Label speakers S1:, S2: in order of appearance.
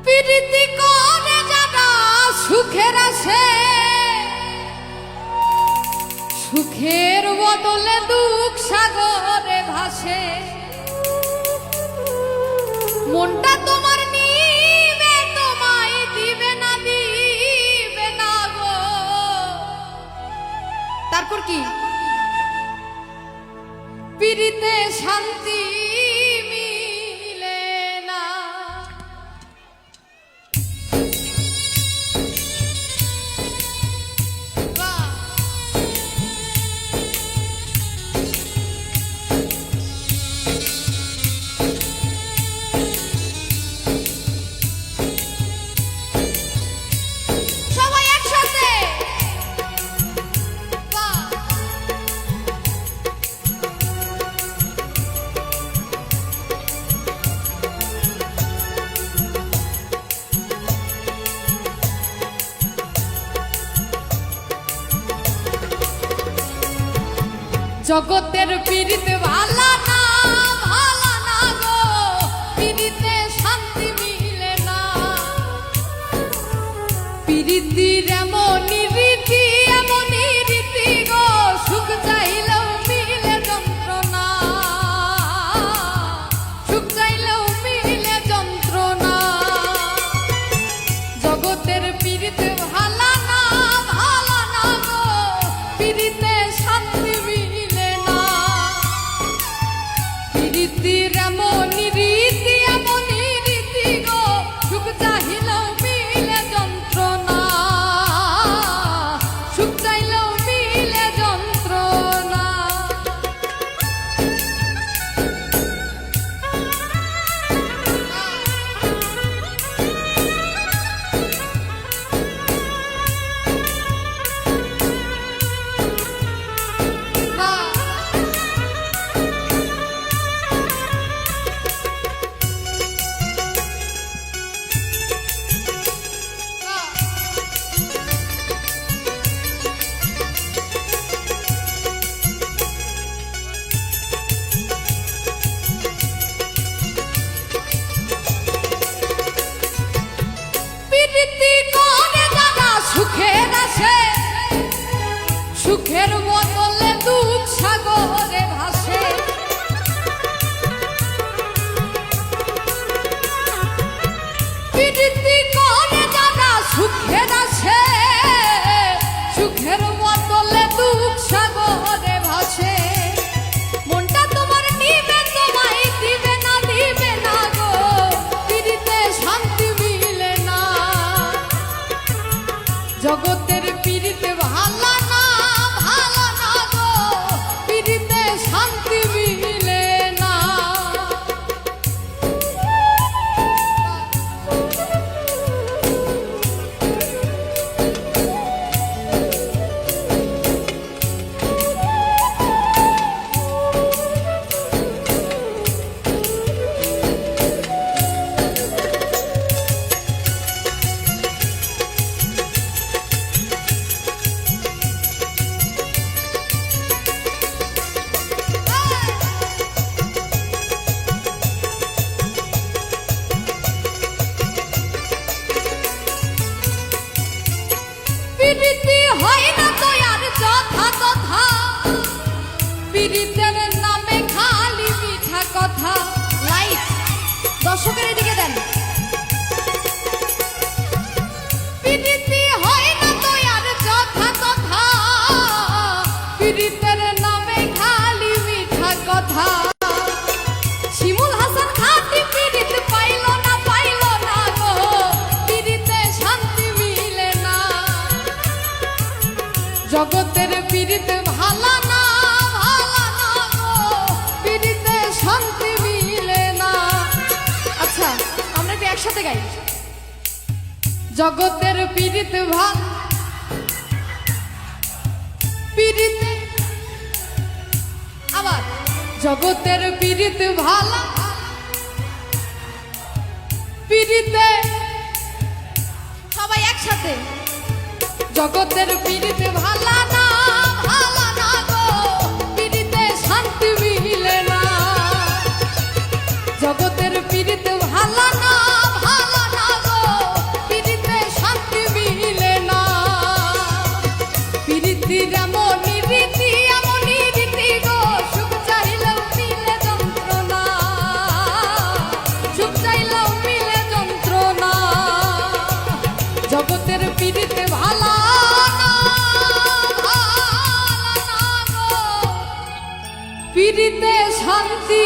S1: প্রীতি করে যারা সুখের আসে, সুখের বদলে দুঃখ সাগরে ভাসে। মনটা তোমার নিবে, তোমায় দিবে না, দিবে না গো। তারপর কি? প্রীতিতে শান্তি মিলে না। সবাই একসাথে জগতের পীড়িত ভালা না, ভালা না গো। পীড়িতে শান্তি মিলে না। পীড়িতির এমনই রীতি, এমনই রীতি গো। সুখ চাইলেও মিলে যন্ত্রণা, সুখ চাইলেও মিলে যন্ত্রণা। জগতের পীড়িত ভালা না, ভালা না গো। পীড়িতে শান্তি মিলে না। পীড়িতির এমনই রীতি, এমনই রীতি গো। সুখ চাইলেও মিলে যন্ত্রণা, সুখ চাইলেও মিলে যন্ত্রণা। প্রীতি করে যারা সুখের আসে, সুখের বদলে দুঃখ সাগরে ভাসে। প্রীতি করে যারা সুখের আসে, সুখের বদলে দুঃখ সাগরে ভাসে। মনটা তোমার নিবে, তোমায় দিবে না, দিবে না গো। পীড়িতে শান্তি মিলে না। জগতের পীড়িতে ভালা না, ভালা না গো। পীড়িতে শান্তি মিলে না। প্রীতি হয় না তো আর যথা তথা। প্রীতির নামে খালি মিঠা কথা। লাইট দর্শকের দিকে দেন। প্রীতি হয় না তো আর যথা তথা। প্রীতির নামে খালি মিঠা কথা। শিমুল হাসান খাঁটি প্রীতি পাইল না, পাইল না গো। প্রীতিতে শান্তি মিলে না। জগতের পীড়িতে ভালা না, ভালা না গো। পীড়িতে শান্তি মিলে না। আচ্ছা আমরা একটু একসাথে গাই। জগতের পীড়িতে ভাল, পীড়িতে আবার। জগতের পীড়িতে ভালা, পীড়িতে সবাই একসাথে। জগতের পীড়িতে ভালা না, ভালা না গো। পীড়িতে শান্তি মিলে না। জগতের পীড়িতে ভালা না, ভালা না গো। পিড়িতে শান্তি